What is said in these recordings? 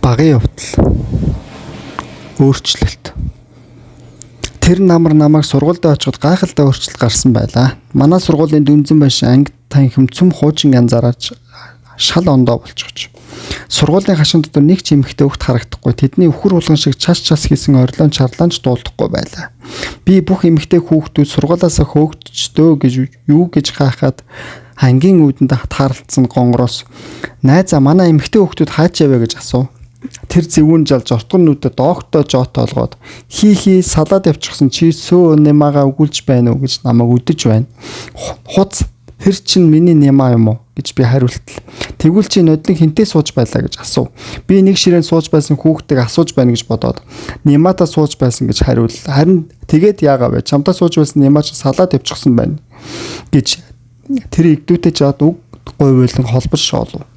Багын явдал. Өөрчлөлт. Тэр намайг сургуульд очиход гайхалтай өөрчлөлт гарсан байлаа. Манай сургуулийн дүнзэн байшин анги танхим цөм хуучин янзаарч шал ондоо болчихж. Сургуулийн хашин дотор нэг ч эмэгтэй хүүхэд харагдахгүй. Тэдний өвхөр улган шиг час хийсэн орилон чарлаанч дуулахгүй байлаа. Би бүх эмэгтэй хүүхдүүд сургуулиасаа хөөгдчдөө гэж юу гэж хаахад ангийн үүдэнд таарлцсан гонгороос найзаа манай эмэгтэй хүүхдүүд хаач яваа гэж асуув. Тэр зэвүүн жалж ортгон нүдэд доогтоо жот олгоод хий салаад явчихсан чи сөө нэмаага өгүүлж байна уу гэж намайг үдэж байна. Хуц тэр чин миний нэмаа юм уу гэж би хариултал. Тэгвэл чи нодлон хинтээ сууж байлаа гэж асуув. Би нэг ширээнд сууж байсан хүүхдийг асууж байна гэж бодоод нэмаатаа сууж байсан гэж хариуллаа. Харин тэгээд яагаа вэ? Чамтаа сууж байсан нэмаа чи салаад явчихсан байна гэж тэр игдүүтэй жаад үг говьлон холбож шоолов.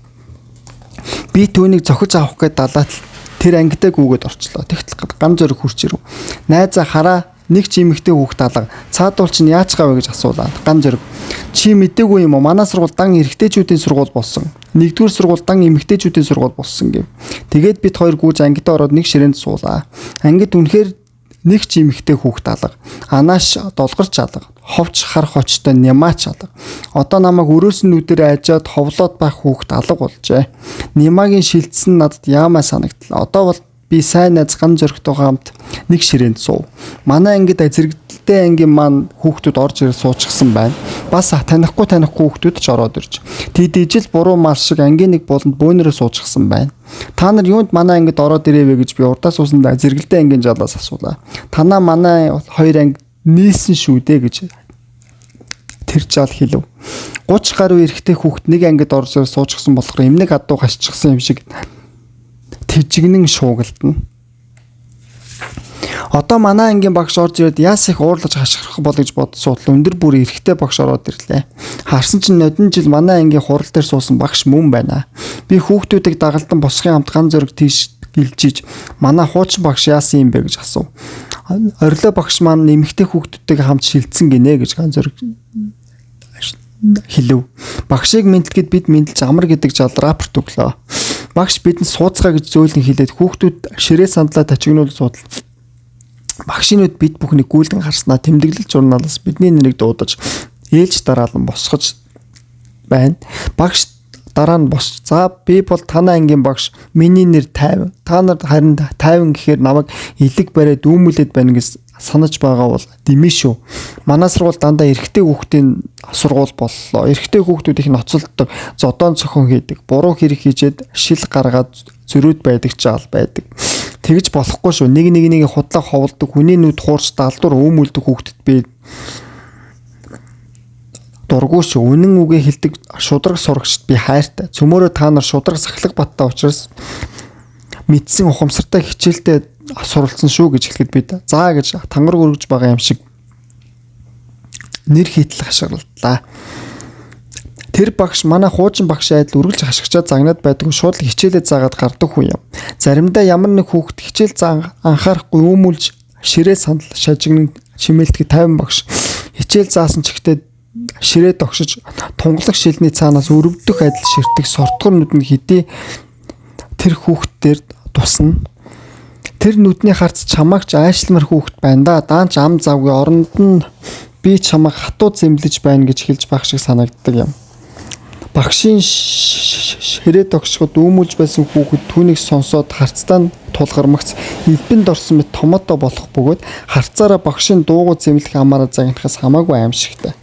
Би түүнийг зохиж авах гээд далаад тэр ангитай гүгээд орчлоо. Тэгтэл гам зөрөг хурч ирв. Найзаа хараа нэг ч эмэгтэй хүүхд алга. Цаадуул чинь яаж гавэ гэж асуулаа. Гам зөрөг. Чи мэдээгүй юм уу? Манай сургууль дан эрэгтэйчүүдийн сургууль болсон. Нэгдүгээр сургууль дан эмэгтэйчүүдийн сургууль болсон гэв. Тэгээд бид хоёр гүйж ангид ороод нэг ширээнд суулаа. Ангид үнэхээр нэг ч эмэгтэй хүүхд алга. Анааш долгарч алга. Ховч хар хочтой нямаач алга. Одоо намайг өрөөсөн нүдээр айжаад ховлоод байх хүүхд алга болжээ. Нямаагийн шилдсэн надад яамаа санагдлаа. Одоо бол би сайн найз гам зөрөгтэйгээ хамт нэг ширээнд суув. Манай ангид зэрэгдэлтэй ангийн маань хүүхдүүд орж ирээд суучихсан байна. Бас танихгүй хүүхдүүд ч ороод ирж. Тэд ижил буруу мал шиг ангийн нэг болонд бөөнөрөө суучихсан байна. Та нар юунд манай ангид ороод ирээвэ гэж би урдаа суусандаа зэрэгдэлтэй ангийн жалаас асуулаа. Танаа манай хоёр анги нийсэн шүү дээ гэж тэр жаал хэлв. 30 гаруй эрэгтэй хүүхэд нэг ангид орж ирээд суучихсан болохоор эмнэг адуу хашчихсан юм шиг тэжигнэн шуугалтна. Одоо манай ангийн багш орж ирээд яас их уурлаж хашгирах бол гэж бодсоотлоо өндөр бүр эрэгтэй багш ороод ирлээ. Харсан чинь нодон жил манай ангийн хурал дээр суусан багш мөн байна. Би хүүхдүүдийг дагалдан босхын хамт ган зөрөг тийш гэлжиж манай хуучин багш яасан юм бэ гэж асуув. Орилоо багш маань нэмэгтэй хүүхдүүдтэйгээ хамт шилцсэн гинэ гэж ган зөрөг хэлв. Багшийг мэдлэхэд бид мэдлж амар гэдэг жал рапорт өглөө. Багш бидэнд сууцгаа гэж зөөлөн хэлээд хүүхдүүд ширээ сандлаа тачигнуул суудал. Багшийн үед бид бүхнийг гүйлгэн харснаа тэмдэглэл журналаас бидний нэрийг дуудаж ээлж дараалан босгож байна. Багш дараа нь босч. За би бол танай ангийн багш. Миний нэр 50. Та нар харин 50 гэхээр намайг илэг бариад дүүмүүлээд байна гэж санаж байгаа бол димээ шүү. Манай сургууль дандаа эрэгтэй хүүхдийн сургууль боллоо. Эрэгтэй хүүхдүүд их ноцолдог, зодоон цохон хийдэг, буруу хэрэг хийжээд шил гаргаад зөрүүд байдаг жаал байдаг. Тэгж болохгүй шүү. Нэг худлаа ховолдог, хүний нүд хуурч далдуур өөмүүлдэг хүүхдэд би дургүй шүү. Үнэн үгээ хэлдэг шудраг сурагчд би хайртай. Цөмөрөө та нар шудраг сахлаг баттай учраас мэдсэн ухамсартай хичээлдээ суралцсан шүү гэж хэлэхэд би заа гэж тангар өргөж байгаа юм шиг нэр хийтэл хашгирлаа. Тэр багш манай хуучин багш айдл үргэлж хашгичаад загнаад байдаг шууд хичээлээ заагаад гардаг хүн юм. Заримдаа ямар нэг хүүхэд хичээл заа анхаарахгүй өөмүүлж ширээ сандал шажигнэн чимээлтгий 50 багш хичээл заасан чигтээ ширээ тогшиж тунгалаг шилний цаанаас өрөвдөх адил ширтэг сортгор нүдэнд хэдий тэр хүүхдээр тусна. Тэр нүдний харц чамайг ч айшламар хүүхэд байна да. Даанч ам завгүй оронд нь би чамайг хатуу зэмлэж байна гэж хэлж байх шиг санагддаг юм. Багшийн ширээ тогшгод өөмүүлж байсан хүүхэд түүнийг сонсоод харцтай нь тулгармагц элбэнд орсон мэт томото болох бөгөөд харцаараа багшийн дуугүй зэмлэх амаараа загнахаас хамаагүй аимшигтай.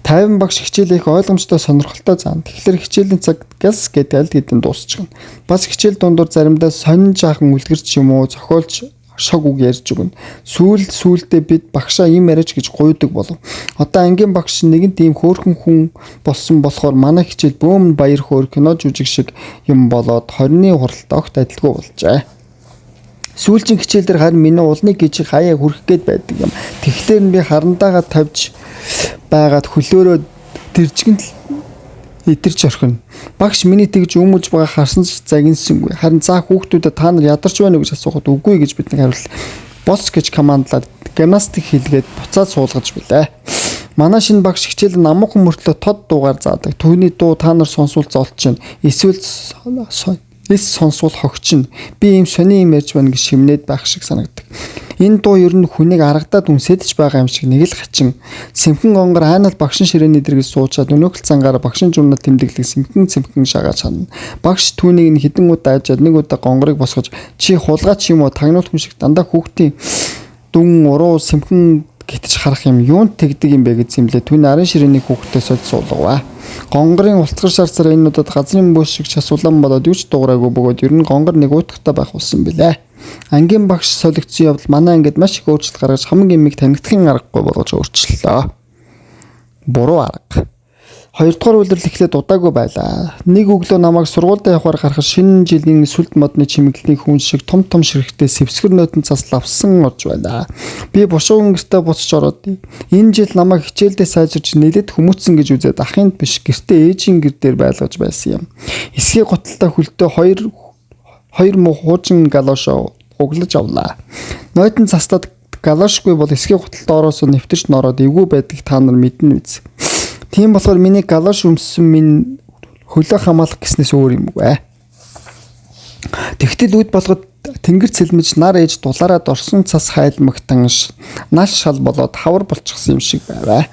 50 багш хичээл их ойлгомжтой сонирхолтой заана. Тэгэхээр хичээлийн цаг гэлс гэдэг аль хэдийн дуусчихна. Бас хичээл дундуур заримдаа сонин жаахан үлгэрч юм уу зохиолч шог үг ярьж өгнө. Сүүлдээ бид багшаа юм яриач гэж гуйдаг болов. Одоо ангийн багш нэгэн тийм хөөрхөн хүн болсон болохоор манай хичээл бөөм баяр хөөр кино жүжиг шиг юм болоод 20-ны хуралд огт адилгүй болжээ. Сүүлчийн хичээл дээр харин миний улны гижиг хаяа хүрэх гээд байдаг юм. Тэгэхээр би харандаагаа тавьж байгаад хөлөөрөө дэржгэн идэрч орхино. Багш миний тэгж өмүүлж байгаа харсан ч загинсангүй. Харин заа хүүхдүүдэд та нар ядарч байна уу гэж асуухад үгүй гэж бидний хариулт. Бос гэж командлаад гимнастик хийлгээд буцаад суулгаж билээ. Манай шинэ багш хичээл намуухан мөртлөө тод дуугаар заадаг. Түүний дуу та нар сонсвол золч чинь. Эсвэл Эс сонсвол хогчин. Би ийм сони юм ярьж байна гэж шимнээд байх шиг санагддаг. Энэ дуу ер нь хүнийг аргадаад үнсэдэж байгаа юм шиг нэг л хачин. Сэмхэн гонгор хайнал багшин ширээний дэргэс суучаад өнөөхөл цангаар багшин журнал тэмдэглэг сэмхэн шагаа чана. Багш түүнийг нь хідэн удаа ажаад нэг удаа гонгорыг босгож чи хулгайч юм уу тагнуул хүн шиг дандаа хүүхдийн дүн уруу сэмхэн гэтж харах юм юунд тэгдэг юм бэ гэж зэмлээ. Түүний арын ширээний хүүхдтэй сольж суулгаваа. Гонгорын улцгар шарцаар энэ удаад газрын бөөс шиг часуулан болоод юу ч дуурайгүй бөгөөд ер нь гонгор нэг уйтгатай байх болсон билээ. Ангийн багш солигдсон явдал манай ангид маш их өөрчлөлт гаргаж хамгийн эмийг танигдахын аргагүй болгож өөрчлөлөө. Буруу арга. Хоёрдугаар үйлрэл эхлээд удаагүй байлаа. Нэг өглөө намайг сургуультай явахаар гарахад шинэ жилийн сүлд модны чимэглэлийн хүн шиг том ширхтээ сэвсгэр нөтөн цас лавсан орж байлаа. Би бушууган гэртээ буцаж ороод энэ жил намайг хичээлдээ сайжирч нэлээд хүмүүцсэн гэж үзээд ахынд биш гэртээ ээжийн гэр дээр байлгаж байсан юм. Эсгийн готалтай хөлтөө хоёр муу хуучин галошоо углаж авлаа. Нойтон цастад галошгүй бол эсгийн готалт ороос нэвтэрч нороод эвгүй байдгийг та нар мэднэ үз. Тийм болохоор миний галош өмссөн минь хөлөө хамгаалах гэснээс өөр юм үгүй. Тэгтэл үд болгоод тэнгэр цэлмэж нар ээж дулаараад орсон цас хайлмагтан нал шал болоод хавар болчихсон юм шиг байваа.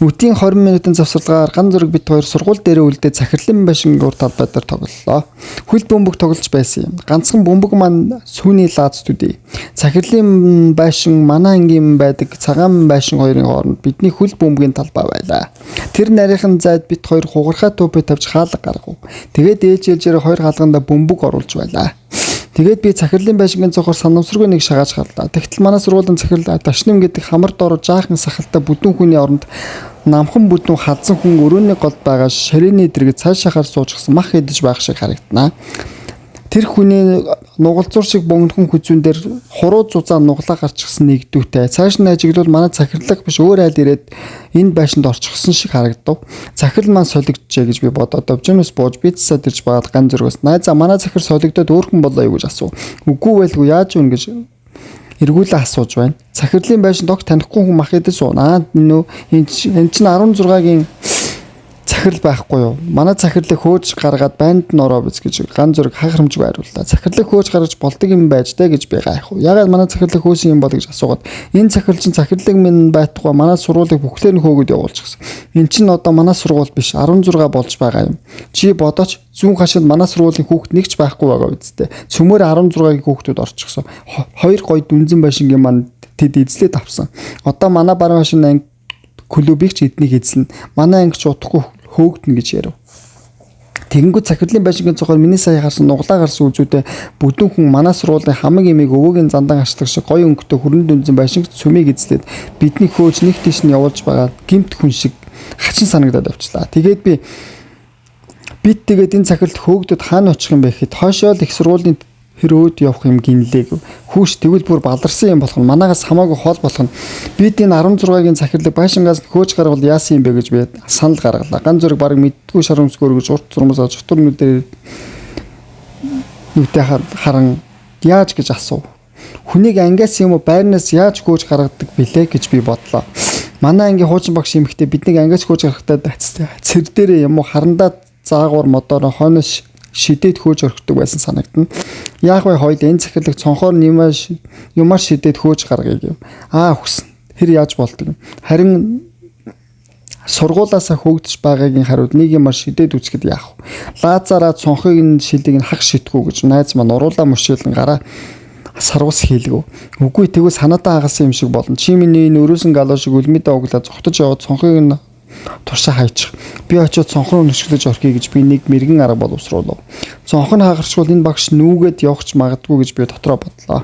Үтийн 20 минутын завсарлагаар ган зураг бит хоёр сургууль дээрээ үлдээ захирлын байшин гур талбай дээр тоглолоо. Хөл бөмбөг тоглож байсан юм. Ганцхан бөмбөг маань сүүний лаац төдий. Захирлын байшин манай ангийн байдаг цагаан байшин хоёрын хооронд бидний хөл бөмбөгийн талбай байлаа. Тэр нарийнхан зайд бит хоёр хугархай төвпө тавьж хаалга гаргав. Тэгээд ээлжээр хоёр хаалганда бөмбөг оруулж байлаа. Тэгээд би захирлын байшингийн цохор санамсаргүй нэг шагааж гарлаа. Тэгтэл манай сургуулийн захирал Дашним гэдэг хамар доор жаахан сахалтай бүдүүн хүний оронд намхан бүдүүн халдсан хүн өрөөний голд байгаа ширээний дэргэд цааш шахаар суужсан мах идэж байх шиг харагдана. Тэр хүний нугалзуур шиг бөөнхөн хүзүүн дээр хуруу зузаан нуглаа гарчихсан нэгдүүтэй. Цааш нь ажиглал манай захирлаг биш өөр айл ирээд энэ байшинд орчихсон шиг харагдав. Захирал маань солигджээ гэж би бодоод овжноос бууж бицсаад ирж байгаад ган зөргөөс найзаа манай захир солигдоод өөрхөн болоо юу гэж асуув. Үгүй байлгүй яаж вэ гэж эргүүлээ асууж байна. Захирлын байшинд огт танихгүй хүн мах идэж суунаа. Энэ чинь 16-гийн захирал байхгүй юу? Манай захирлыг хөөж гаргаад банд н ороо биз гэж ган зөрг хахрамжгүй хариуллаа. Захирлыг хөөж гаргаж болдог юм байж дээ гэж би гайх. Ягаад манай захирлыг хөөсөн юм бол гэж асуугаад энэ захирал чинь захирлыг минь байтугай манай сургуулийг бүхлээр нь хөөгд явуулчихсан. Эн чинь одоо манай сургууль биш 16 болж байгаа юм. Чи бодооч зүүн хашид манай сургуулийн хүүхэд нэг ч байхгүй байгаа үсттэй. Цөмөр 16-гийн хүүхдүүд орчихсон. Хоёр гоё дүнзэн байшингийн маань тэд эзлээд авсан. Одоо манай баруун хашин анги клубыг ч эднийг эзлэн. Манай анги ч удахгүй хөөгдөн гэж ярив. Тэгэнгүүт захирлын байшингийн цохоор миний сая харсан нуглаа гарсан үзүүдэд бүдүүн хүн манай сургуулийн хамаг эмийг өвөөгийн зандан ашдаг шиг гоё өнгөтэй хүрэн дүнзэн байшинг цөмийг эзлээд бидний хөөж нэг тийш нь явуулж байгаа гимт хүн шиг хачин санагдаад авчлаа. Тэгээд бид тэгээд энэ захирлт хөөгдөд хаана очих юм бэ гэхэд хойшоо л их сургуулийн хэрөөд явах юм гинлээ. Хүүш тэгвэл бүр баларсан юм болох нь манаагаас хамаагүй хол болох нь бид энэ 16-гийн захирлыг байшингаас хөөж гаргавал яасан юм бэ гэж би санал гаргалаа. Ган зөрг баг мэддгүй шар өмсгөөр гэж урт зурмасаа чотор нүдээр нүдтэй харан яаж гэж асуув. Хүнийг ангиас юм уу байрнаас яаж хөөж гаргадаг бэлээ гэж би бодлоо. Манай ангийн хуучин багш эмэгтэй биднийг ангиас хөөж гаргахдаа цэр дээрээ юм уу харандаа заагуур модоор хойноос шидэд хөөж орхидог байсан санагдана. Яг бай хоёул энэ захирлыг цонхоор юмар шидэд хөөж гаргая гэв. Хүснэ. Тэр яаж болдог юм. Харин сургуулаасаа хөөгдөж байгаагийн хариуд нэг юмар шидэд үсгэд яах вэ? Лазараа цонхыг нь шилийг нь хах шитгүү гэж найз маань уруулаа мөшөөлөн гараа сарвас хийлгв. Үгүй тэгвэл санаатаа хагасан юм шиг болно. Чи миний энэ өрөөсөн галошиг үлмэдэ оглоо зогтож яваад цонхыг нь туршаа хайчих. Би очиод цонхон өнөшгөлж орхиё гэж би нэг мэрэгэн арга боловсруулав. Цонхон хагарчвал энэ багш нүүгээд явахч магадгүй гэж би дотроо бодлоо.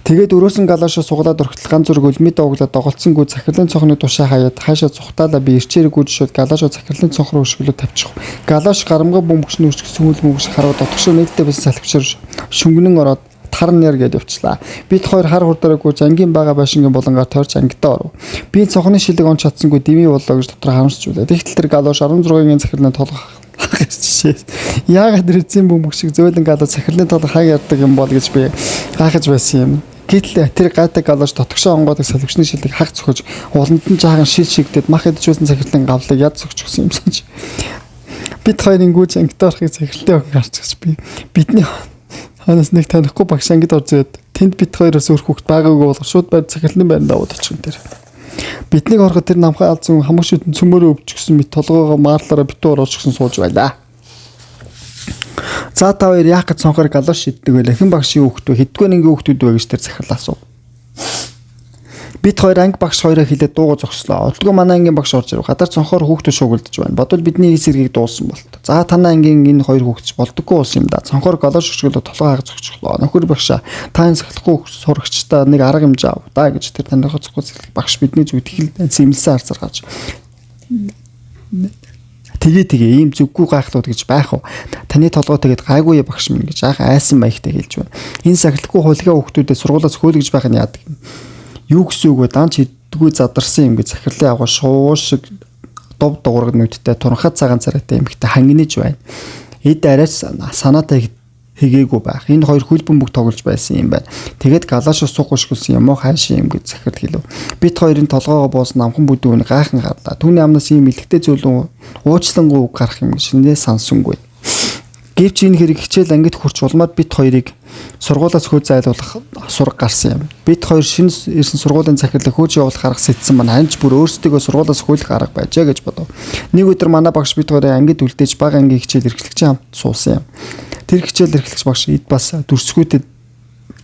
Тэгээд өрөөсөн галошоо суглаад орхитол ганц зург үлмэдэ оглоод доголцсонгүй захирлын цонхны тушаа хаяад хаашаа цухтаалаа би ирчээр гүйжшөөд галошоо захирлын цонх руу өшгөлөө тавьчих. Галош гарамга бөмбөгчний өшгсөн үл мөгш хараад дотгошоо нээлттэй байсан салхивчаар шүнгэнэн ороод тарнер гэдээ явчлаа. Бид хоёр хар хурдаараа гүйж ангийн бага байшингийн булангаар тойрч ангидаа оров. Би цонхны шилэг он чадсангүй дими боллоо гэж дотор харамсч үлээ. Тэгтэл тэр галош 16-гийн захирлын толгох жишээ. Яагаад эзэн бөмбөг шиг зөөлөн галош захирлын толгох хай ярддаг юм бол гэж би гайхаж байсан юм. Гэтэл тэр гайтай галош дотгошоо онгоодаг салхивчны шилэг хаг цохиж ууланд нь жаахан шил шигдээд мах идэж байсан захирлын гавлыг яд цогчихсан юм санаж. Бид хоёрын гүйж ангид орохыг захиралтай охин харчихж бидний ханаас нэг танихгүй багш ангид орж ирээд тэнд бид хоёроос өөр хүүхэд байгаагүй болохоор шууд байр захирлын байранд даваад очих юм дээр. Бидний ороход тэр намхаа алзун хамгшууд цөмөрөө өвчгсөн мэт толгоогоо маарлаараа битүү оруулчихсан сууж байлаа. За та хоёр яах гэж цонхоор галууш шиддэг вэ? Хэн багшийн хүүхдүүд хэдгүй нэгэн хүүхдүүд вэ гэж тэр захирлаа асуув. Бид хоёр анги багш хоёроо хилээд дуугаа зогслоо. Олдгоо манай ангийн багш орж ирв. Гадар цонхоор хүүхдүүд шуугилдаж байна. Бодвол бидний хийс хэргийг дуулсан болт. За танай ангийн энэ хоёр хүүхдч болдоггүй ус юм да. Цонхоор галууш өчгөлөө толгой хаагаж зогсчихлоо. Нөхөр багшаа та энэ сахилахгүй сурагчдаа нэг арга хэмжээ ав да гэж тэр танихаа зохиол багш бидний зүгт их л зэмлсэн харцар гаж. Тэгээ ийм зүггүй гайхлууд гэж байх уу? Таны толгой тэгээд гайгүй багш минь гэж аах айсан маягтай хэлж байна. Энэ сахилахгүй хулгай хүүхдүүдэд сургуулиас хөөлгөж байх нь яадаг юм. Юу гэсэн үг вэ? Данч хэдгүй задарсан юм гэж захирлын аваа шуу шиг дов дуураг нүдтэй туранхай цагаан царайтай эмэгтэй хангинэж байна. Эд арайч санаатай хийгээгүй байх. Энэ хоёр хөлбөмбөг бүх тоглож байсан юм байна. Тэгээд галаашаас суухгүй шгүүлсэн юм уу хайшин юм гэж захирал хэлв. Бид хоёрын толгоогоо буусан намхан бүдүүн гайхан гарлаа. Түүний амнаас ийм илэгтэй зүйл уучлангуй үг гарах юм гэж шинэ сансангүй. Гэвч энэ хэрэг хичээл ангид хурц улмаад бид хоёрыг сургуулиас хөөж зайлуулах сураг гарсан юм. Бид хоёр шинэ ирсэн сургуулийн захирлыг хөөж явуулах арга сэтсэн маань ханьж бүр өөрсдөө сургуулиас хөлөх арга байжээ гэж бодов. Нэг өдөр манай багш бид хоёрыг ангид үлдээж бага ангийн хичээл эрхлэгчийн хамт суусан юм. Тэр хичээл эрхлэгч багш эд бас дүрсгүйтэд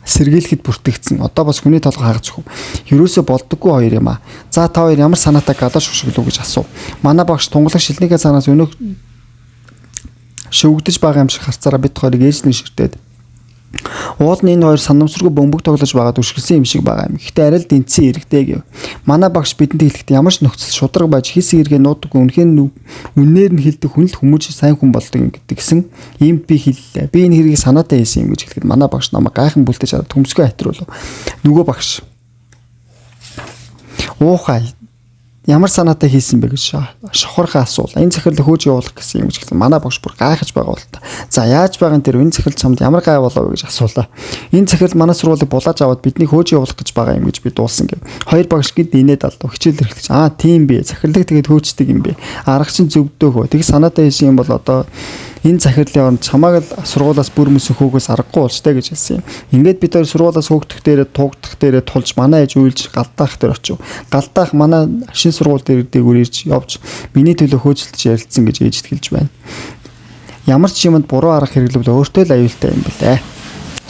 сэргийлэхэд бүртгэгдсэн. Одоо бас хүний толгой хаагч хөө. Ерөөсө болдоггүй хоёр юм аа. За та хоёр ямар санаатай галаш шүшгэлөө гэж асуув. Манай багш тунгалаг шилнийхээ санаас өнөө шөвгдөж байгаа юм шиг харцаараа бид хоёрыг ээжний ширтээд уул нь энэ хоёр санамсаргүй бөмбөг тоглож байгаад үшгэлсэн юм шиг байгаа юм. Гэхдээ арай л дэнцэн иргэдэг гэв. Манай багш бидэнд хэлэхдээ ямар ч нөхцөл шудраг байж хис эргээ нуудаг үнхээр үнээр нь хилдэг хүн л хүмүүж сайн хүн болдог гэдгсэн юм би хэллээ. Би энэ хэргийг санаатай хийсэн юм гэж хэлэхэд манай багш намайг гайхан бүлтэж хараад төмсгөө хатруулв. Нөгөө багш уухай ямар санаатай хийсэн бэ гэж шохорхоо асуула. Энэ захирлыг хөөж явуулах гэсэн юм гэж хэлсэн. Манай багш бүр гайхаж байгаа бол та. За яаж байгаа нэр энэ захирал чамд ямар гай болов вэ гэж асуулаа. Энэ захирал манай сургуулийг булааж аваад биднийг хөөж явуулах гэж байгаа юм гэж би дуулсан гэв. Хоёр багш гээд инээд алдав. Хичээл эрхлэгч. Тийм бэ. Захирлыг тэгээд хөөждөг юм бэ. Арга чинь зөвдөөхөө. Тэг санаатай хийсэн юм бол одоо энэ захирлын оронд чамааг л сургуулиас бүр мөсөн хөөгөөс аргагүй болж таа гэж хэлсэн юм. Ингээд бид хоёр сургуулиас хөөгдөх дээрээ тугдах дээрээ тулж манай ээж үйлж галдаах дээр очив. Галдаах манай шинэ сургууль дээр дээгүүр ирж явж миний төлөө хөөцөлдөж ярилцсан гэж ээжд хэлж байна. Ямар ч юмд буруу арга хэрэглэвэл өөртөө л аюултай юм билээ.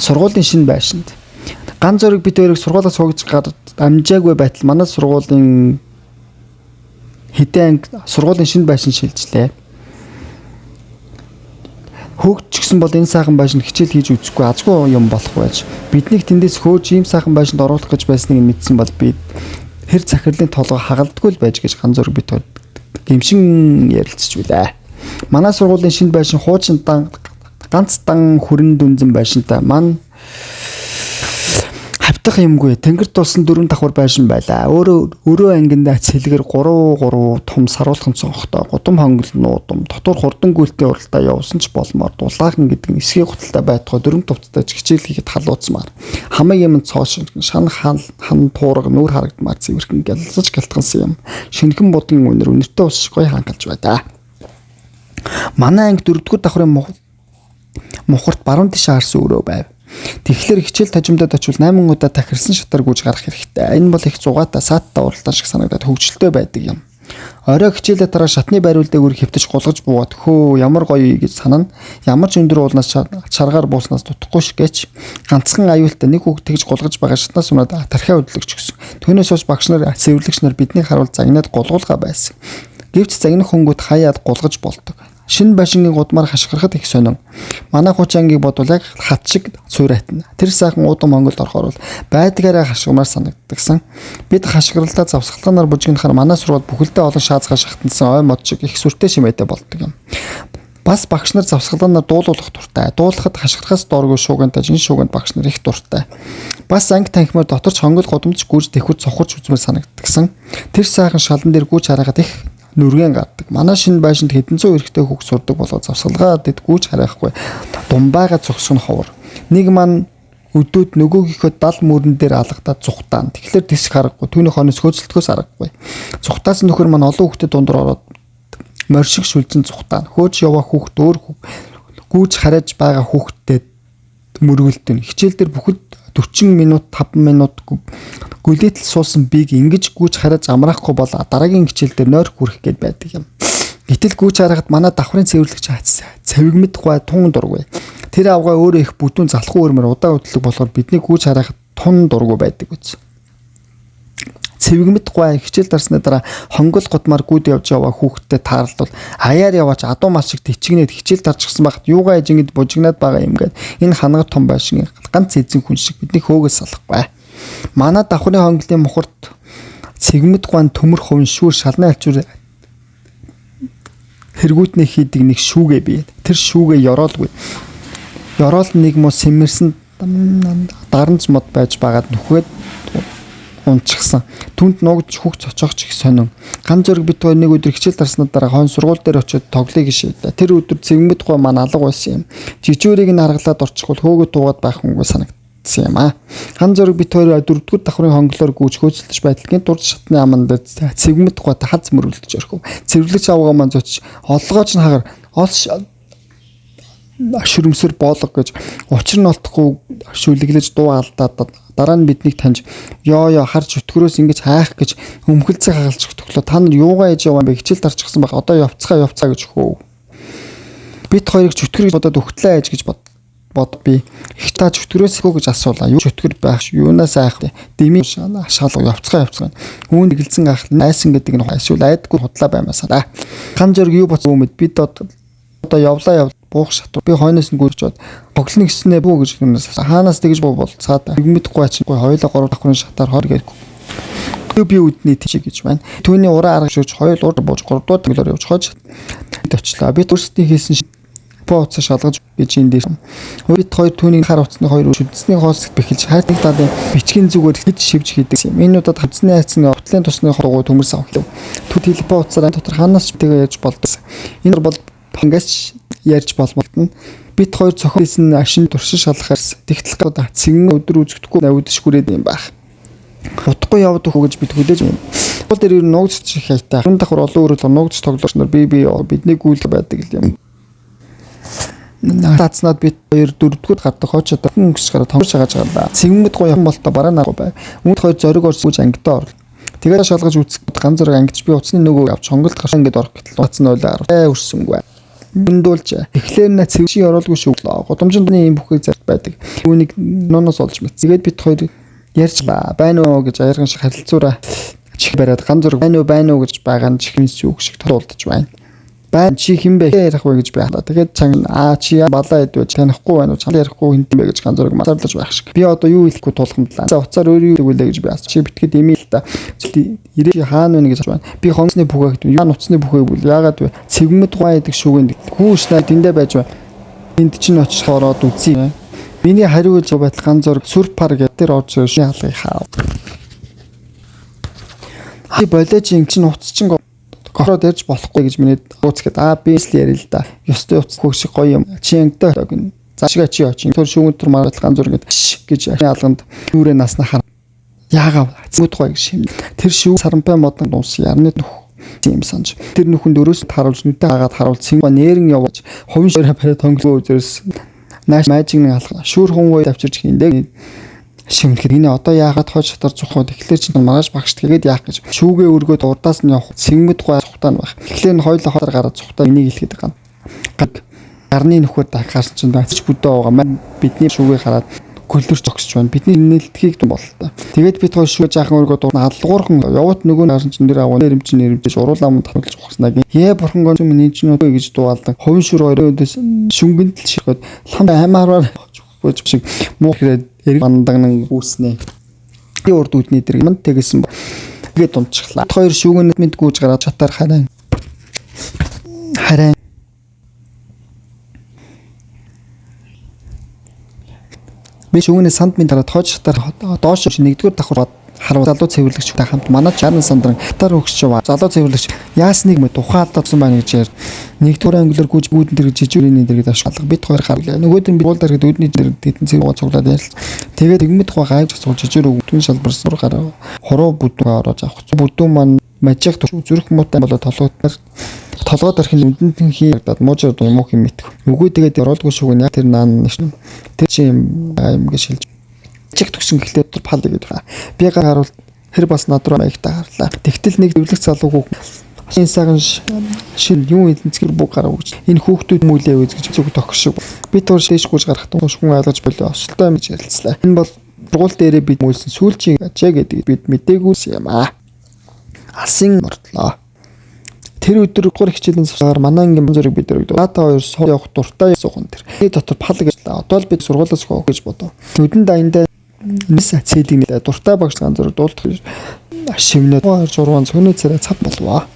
Сургуулийн шинэ байшинд ганц зөрийг бид хоёрыг сургуулиас хөөгж амжаагүй байтал манай сургуулийн хэдэн сургуулийн шинэ байшин шилжлээ. Хөгжчихсэн бол энэ сайхан байшинд хичээл хийж үзэхгүй азгүй юм болох байж биднийг тэндээс хөөж ийм сайхан байшинд оруулах гэж байсныг мэдсэн бол бид хэр захирлын толгой хагалдаггүй л байж гэж ганц зураг бит гимшин ярилцж билээ. Манай сургуулийн шинэ байшин хуучин ганц дан хүрэн дүнзэн байшинтай мань хавтах юмгүй тэнгэр тулсан 4 давхар байшин байлаа. Өөрөө ангиндаа цэлгэр 3 том саруулхан цонхтой гудам хонгол нуудам дотор хурдан гүйлтийн уралдаа явсан ч болмоор дулаахан гэдэг нь эсгийн гуталтай байтугай 4 төвцтэй хичээл хийхэд халууцмаар хамаг юм цоош шан хан туурга нүур харагдмаар цэвэрхэн гялцаж галтгансан юм. Шинхэн будын үнэр өнөртөө ус гоё хангалж байлаа. Манай анги 4-р давхрын мухарт баруун тишээ харсан өрөө байв. Тэгэхээр хичээл тажимдад очивол 8 удаа тахирсан шатар гүйж гарах хэрэгтэй. Энэ бол их зугаатай сааттай уралдаан шиг санагдаад хөвгчлөлтэй байдаг юм. Орой хичээлээ дараа шатны байруул дээгүүр хэвтэж гулгаж буугаад хөө ямар гоё гэж санана. Ямар ч өндөр уулнаас чаргаар бууснаас дутхгүй ш гэж ганцхан аюултай нэг хүүхд тэгж гулгаж байгаа шатнаас унаад тархиа хөдлөгч гисэн. Түүнээс хойш багш нар цэвэрлэгч нар биднийг харуул загнаад гулгуулгаа байсан. Гэвч загнах хөнгөд хаяад гулгаж болдог. Шинэ байшингийн гудмаар хашгирахад их сонин. Манай хучин ангийг бодвол яг хат шиг цуурайтна. Тэр сайхан удам Монголд орохоор байдгаараа хашгимаар санагддагсан. Бид хашгиралдаа завсгаланаар бужигнахаар манай сургууль бүхэлдээ олон шаазгаа шахтансан ой мод шиг их сүртэй шимээтэй болдог юм. Бас багш нар завсгаланаар дуулуулах дуртай. Дуулахад хашгирахаас дооргүй шуугиантай жин шуугинд багш нар их дуртай. Бас анги танхимаар доторч хонгол гудамж гүйж тэхүр цохорч үзмээр санагддагсан. Тэр сайхан шалан дээр гүйж харахад их нүргэн гардаг. Манай шинэ байшинд хэдэн зуун эрэгтэй хүүхд сурдаг болоод завсгалгаа дэд гүйж харахгүй. Думбайгаа зогсох нь ховор. Нэг маань өдөөд нөгөөгийнхөө дал мөрөн дээр алгадаад зүхтаан. Тэгэхээр тиск харахгүй. Түүний хонос хөөцөлтгөөс аргагүй. Зүхтаасан нөхөр маань олон хүүхдэд дундор ороод моршиг шүлжин цухтаа хөөж яваа хүүхд өөр гүүж хараж байгаа хүүхдэд мөргөлдөн хичээл дээр бүхэд 40 минут 5 минут гүлээтэл суусан бийг ингэж гүүж хараж амраахгүй бол дараагийн хичээл дээр нойр хүрэх гээд байдаг юм. Гэтэл гүүж харахад манай давхрын цэвэрлэгч цавигмэд гуй тун дургүй. Тэр авгаа өөрөө их бүтүүн залхуу өрмөр удаа хөдлөг болохоор бидний гүүж харахад тун дургүй байдаг үз. Цэвигмэд гуй хичээл дарсны дараа хонгол гудмаар гүйд явж яваа хүүхдэд таарлал аяар яваач адуу мас шиг тичгнээд хичээл дарчихсан багт юугаа ижигэд бужигнаад байгаа юм гээд энэ ханагар том байшин ганц эзэн хүн шиг бидний хөөгөөс салахгүй. Манай давхрын хонглын мухарт цэвигмэд гуйн төмөр хувин шүүр шалны алчуур хэрэгүүдний хийдэг нэг шүүгээ бий. Тэр шүүгээ ёроолгүй. Ёроол нэг муу сэмэрсэн дарамж мод байж байгаад нүхээд унчихсан. Түнд нуугдж хүүхд цочоогч их сонин. Ган зөрг бит хоёр нэг өдөр хичээл дарсны дараа хон сургууль дээр очиод тоглоё гэж. Тэр өдөр цэвмэд гоо маань алга байсан юм. Жижүүрийг нь харгалаад орчихвол хөөгөө дуугаад байх хүнгүй санагдсан юм аа. Ган зөрг бит хоёр дөрөвдүгээр давхрын хонглоор гүйж хөөцөлдөж байдалгийн дурд шатны аманд цэвмэд гоотой хаз мөрөлдөж орхив. Цэвэрлэгч авгаа маань зоч олгооч нь хагаар олш шүрмсэр боолго гэж учир нь олдохгүй шүлэглэж дуу алдаад дараа нь биднийг таньж ёо харж өтгөрөөс ингэж хайх гэж өмхөлцөө хагалж өтөглөө та нар юугаа ээж яваа бэ хичээл дарчихсан баг одоо явцгаа гэж хөө бид хоёрыг чөтгөр гэж бодоод өгтлээ ээж гэж бод би их тааж өтгөрөөс хөө гэж асуулаа юу чөтгөр байх юунаас айх дими ашаалга явцгаа үүнд гэлзэн ах найсан гэдэг нь эсвэл айдгүй худлаа баймаасаа ган зөрг юу боцоо мэд бид одоо явлаа буух шатуу би хойноос нь гүйж чад боглоно гэснээ бүү гэж хүнээс хаанаас тэгж буу бол цаад мэдхгүй ачгүй хоёулаа 3 давхрын шатаар хор гээд би үдний тийч гэж байна. Түүний ураа арга шүүж хоёул урд бууж 3 дугаар тэглээр явж хож тавчлаа. Би өөрсдийн хийсэн бооц шалгаж гэж энэ дээр. Бид хоёр түүний хар утасны хоёр шүдсний хоос бэхэлж хайртай талын бичгийн зүгээр хэд шивж хийдэг юм. Энэ удаад хавцны хайцны утлын тусны хургуу төмөрсөн авлаа. Түр телефон утсаар дотор хаанаас ч тэгээ ярьж болдог. Энэ бол ингээс ярьж болмолтно. Бид хоёр цохол хийсэн ашин туршин шалгахаас тэгтэл цэгэн өдөр үзэгдэхгүй навдш хүрээд юм байх. Утгагүй яваад өгөө гэж бид хүлээж байна. Бол дээр ер нь нуугдч хайтай. Хүн давхар олон өрөөл нуугдч тоглогч нар бидний гүйл байдаг юм. Таацнаад бид хоёр дөрөвдүгээр гардаг хоочод хүн гис гараа томш шагааж байгаа. Цэгмэд гоё юм болтой бараа нагуу бай. Үүнд хоёр зориг орсууж ангидаа орлоо. Тэгээд шалгаж үзэх ган зураг ангиж би утасны нөгөө авч хонголт гараа ингээд орох гэтэл утас нь ойлаа. Өрсөнгөө. Бүндүүлж эхлээр нь цэвшин оруулгүй шүглээ. Гудамжиндны ийм бүхий зарт байдаг. Үүнийг нуунаас олж мэт. Тэгээд бид хоёр ярьж байна уу гэж аярган шиг харилцуураа чих бариад ган зураг байна уу гэж байгаа нь чихэнс үг шиг тулдж байна. Байна чи хэн бэ ярих вэ гэж байна. Тэгээд чанга чи балаа эдвэж танихгүй байна уу чам ярихгүй хэн бэ гэж ган зураг мацаарлаж байх шиг. Би одоо юу хэлэхгүй тулгамдлаа. За уцаар өөрөө юу гэвэлээ гэж би асуув. Чи битгээд имэйл та. Ирээ хаана вэ гэж байна. Би хонцны бүхээгт яа нуцны бүхээг бол яагаад вэ? Цэгмэд гуай гэдэг шүүгэнд хүүш наа тэндэ байж байна. Энд чинь очих ороод үзье. Миний хариу гэж байтал ган зураг сүрпар гэдэг тэр орж шин халгыг хаа. Би болооч ин чинь уц чинь гороод ярьж болохгүй гэж миний ууцгээд би л ярил л да. Ёстой уц хөөг шиг гоё юм. Чи ангитай гин. Заашгаа чи очив. Тэр шүүгэн төр маргал ган зураг гэж алганд нүрээ наснаа хар. Яагаад зүудгүй гэж шим. Тэр шүүг саранпай модон дуус ярны нөх юм санаж. Тэр нөхөнд өрөөс харуулж нүдэ хагаад харуул цэнгва нэрэн явж хувин ширээ бариад тонглоо үзэрс нааш мажигны алхаа шүүр хүн ой авчирч хиндэ шимрэхэд энэ одоо яагаад хож шатар цухаад эхлэр чинь маргааш багш тэгээд яах гэж шүүгээ өргөөд урдаас нь явах цэнгмэд гуй цухтаа нь байх. Эхлэр нь хойлоо хотор гараад цухтаа энийг хэлэхэд байгаа. Гарны нөхөр дахаарч чинь даач бүдөө байгаа. Бидний шүүгээ хараад гөлөрч огсч байна. Бидний нэлтгийг дум бололтой. Тэгээд бид хоёр шүүж яахан өргөд алгуурхан явууд нөгөө наран чин дээр агуу нэрэмжиж уруулаа мөн тавуулж ухснаа гин. Бурхан гон миний чинь өдөө гэж дуулдаг. Хувин шүр хоёр өдөөс шүнгэнт л ширэхэд лам аймаараар бож шиг муу хэрэг эрг бандагнан үүснэ. Би урд үдний дээр юм тэгсэн. Тэгээд дунчихлаа. Хоёр шүүгэнэд мэд гүйж гараад чатаар хараа. Би шүүгний санд минь дараад хож шатаар доош нэгдүгээр давхар харуул залуу цэвэрлэгчтэй хамт манай 60 сандран тар өгч залуу цэвэрлэгч яасныг мэ тухайлдсан байна гэж нэгдүгээр ангилаар гүйж бүүдэн дээр жижигүрийн дээр ашиглах бид хоёр харлаа. Нөгөөдөр би уулдар хэд үүдний дээр тэтэн цэвэр цуглаад ярил. Тэгээд игмэд тухай гайж цуглаж жижигүр өвдөн шалбар сур хуруу бүдүүн ороож авах. Бүдүүн маань мажиг зүрх муутай болоод толгойд толгойд орхин үндэн хийгээд муужаад юм уу юм мэдэх. Үгүй тэгээд оролдгүй шүүг нь яг тэр наан нэг тэр чи юм гэж шилж. Чиг төгсөн гэхлээр тэр пал гэдэг ба. Би гарвал хэр бас над руу маягтаа гарлаа. Тэгтэл нэг дэвлэг залууг энэ саган шин юу эзэнцгэр бүг гарав гэж. Энэ хүүхдүүд мүлээ үз гэж зүг тогшиг. Би тур шийш гүйж гарахт хүн ойлгож болоо. Осолтой юм гэж ярилцлаа. Энэ бол сургууль дээрээ бид мүүлсэн сүүлчийн ачаа гэдэг бид мдэггүйс юм аа. Алсын мордлоо. Тэр өдөр 3 хичээлийн сувгаар манай ангийн зүрийг бид өргөдөг. Дата 2 суу явах дуртай суухан тэр. Би дотор пал гэжлээ. Одоо л бид сургуулиас хоо гэж бодов. Нүдэн дайндаа нэс цэлийн дуртай багш ганцаар дуулах шивнээ 2 6 цөний царай цав болваа.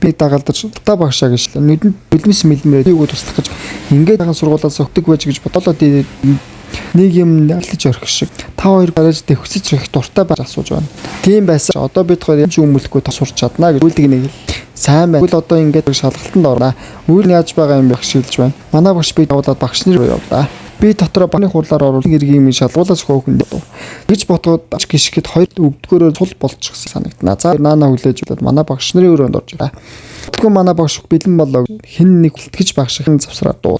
Би дагалдаж та багшаа гэж нүдэнд бэлмэс мэлмээр юу туслах гэж ингээд хаан сургуулиас өгдөг байж гэж бодлоо нэг юм алдаж орхих шиг та хоёр гараж төвсөж их дуртай байж асууж байна. Тийм байсан. Одоо бид хоёр юм ч өмөлөхгүй тосурч чадна гэж үлдэг нэг сайн байна. Үл одоо ингээд шалгалтанд орно. Үл яаж байгаа юм бэ гэж шилж байна. Манай багш би давуулаад багш нар явлаа. Би дотроо баны хурлаар оруулах иргэний шалгуулаас хөөхөн гэж ботгоод гიშгэд хоёр өвдгөөрөө цул болчихсон санагдана. За наана хүлээж удаад манай багш нарын өрөөнд орж ирээ. Тэгвэл манай багш бэлэн болоо хэн нэг үлтгэж багшийн завсраа дуу.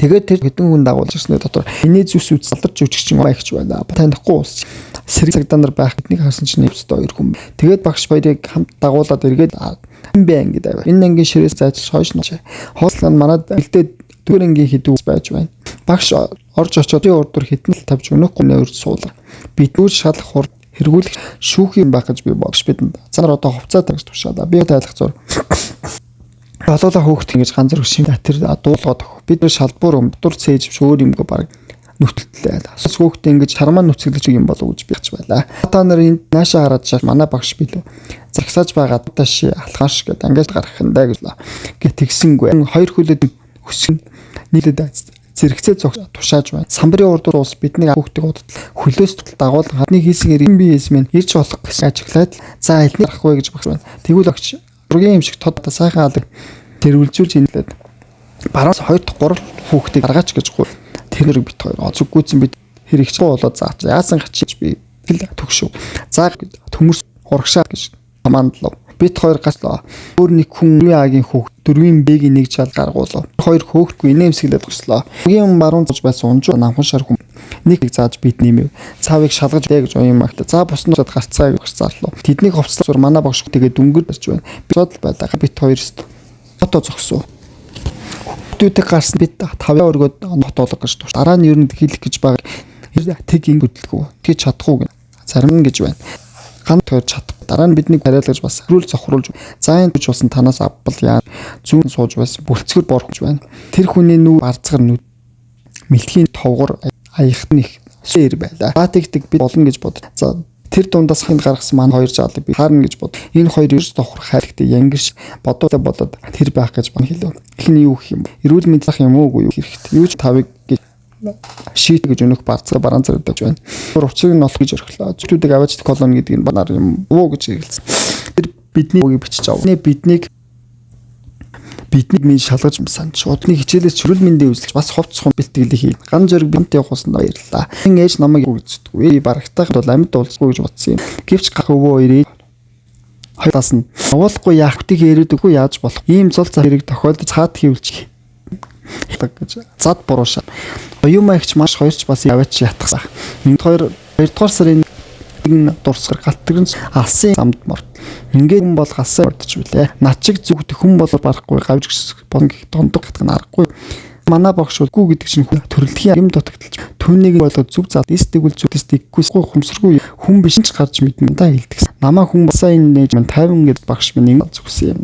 Тэгээд тэр хэдэн хүн дагуулж ирсний дотор энэ зүс үз салдарч өчгчин маягч байна. Танихгүй уус. Сэрэг цагдаанаар байх гэдгийг харсан чинь өстой хоёр хүн. Тэгээд багш баярыг хамт дагуулад эргээд юм бэ ангид аваа. Энэ ангийн ширээс зайчилж хойш нууч. Хоослон манад бэлдээд дүүр ангийн хідүүс байж байна. Багш орж очоод урдуур хитэн л тавьж өнөхгүй нөрд суулга. Бидүүр шалах хур хэрэгүүлэх шүүхийн байх гэж би бодож бидэнд. Цаар одоо хувцаа тавьж тушаалаа. Би тайлах зур. Болоолаа хөөхт ингэж ганцар өшин тэр дуулгаад бид шалбуур өмдөр цээж өөр юмгүй баг нүтэлтлээ. Асус хөөхт ингэж хармаа нүцгэлж юм болов гэж би хач байлаа. Та нар энд наашаа хараад чаа манай багш билүү. Загсааж байгаа тааш алхааш гэдэг ангиж гарах юм даа гэж. Гэ тэгсэнгүй. Хоёр хүлээд өсгөн нийлээд зэрэгцээ зогс тушааж байна. Самбарын урдуур ус бидний хүүхдийг удаад хөлөөс дагуул хадны хийсэн иргэн биес минь ирж болох гэсэн ажиглаад за элний гарахгүй гэж багш байна. Тэгвэл огч ургийн юм шиг тод сайхан алга тэр үлжүүлж инлээд бараас 2 дахь 3 хүүхдийг гаргаач гэж гоо тэр бит хоёр зүггүйцэн бид хэрэгч болоод заач яасан гачиж би тэл төгшөв. За төмөрс урагшаа гэж командлоо. Бит хоёр гаслаа. Өөр нэг хүн Агийн хүүхд 4-ийн Б-ийн нэг жал гаргуулав. Хоёр хөөхтгүй нэмсгэлээд гослоо. Үгийн баруун зож байсан унжуу намхан шар хүн нэг зааж бид нэмэв. Цаавыг шалгаж дээ гэж оюун магта. За буснууд гарцаа гэж зааллаа. Тэднийг хувцлаар манай багш тэгээд дөнгөр барьж байна. Би бодол байлаа. Бит хоёрост фото зогсов. Хүүхдүүдтэй гарсан бид 5 өргөд нотолог гэж туш. Дараа нь ер нь хэлэх гэж байгаа. Тэг ин хөдөлгөө. Тэг чадахгүй гэн. Зарим нь гэж байна. Ганц тойр чадах. Дараа нь биднийг бариалгаж бас хөрүүл цохруулж за энэ гэж болсон танаас авбал яа зүүн сууж байсан бүлцгэр борхож байна. Тэр хүний нүү барцгар нүд мэлхийн товгор аягт нэг сэр байлаа. Баатигдэг бид болно гэж бод. За тэр дундаас ханд гаргасан маань хоёр жаалыг би харна гэж бод. Энэ хоёр ерж тохрох хайртай янгирч бодоод тэр байх гэж бан хэлв. Эхний юу гэх юм. Эрүүл мэдлэх юм уугүй юу хэрэгтэй. Юу ч тавыг шийт гэж өнөх барцаа бараан зэрэгдэж байна. Учрыг нь олох гэж орхилоо. Зүтүүдийг аваач колон гэдэг нь банаар юм уу гэж хэлсэн. Тэр бидний үгийг бичиж авав. Биднийг минь шалгаж санаж удны хичээлээс чөрөл мэндийн үзлэж бас хувцсан бэлтгэлийг хий. Ган зэрэг бинт явахаас нь баярлаа. Энэ ээж намайг үзтдэггүй. Барагтайхад бол амьд уулзгүй гэж бодсон юм. Гэвч гах өвөө ирээд хоёулаас нь уулахгүй яахтыг яриадаггүй яаж болох. Ийм зул за хэрэг тохиолдож цаад хийвэлж гэж зад буруушаа. Оюун маягч маш хоёрч бас яваач ятгсан. 2 дугаар сарын дурсгар галтгэрэн алсын самд морд. Ингээд хүн бол галсаа ордож билээ. Над чиг зүгт хүн бол барахгүй гавж бонг дондог гатах нь аргагүй. Манай багш гүү гэдэг чинь төрөлхийн юм дутагдaltaж түүнийг болоод зүг зад эстэгүүл зүгээс дэггүй хумсргүй хүн биш ч гарч мэднэ та хэлдэг. Намаа хүн басаа энэ нээж 50 гэд багш минь ингэ зүгсэн юм.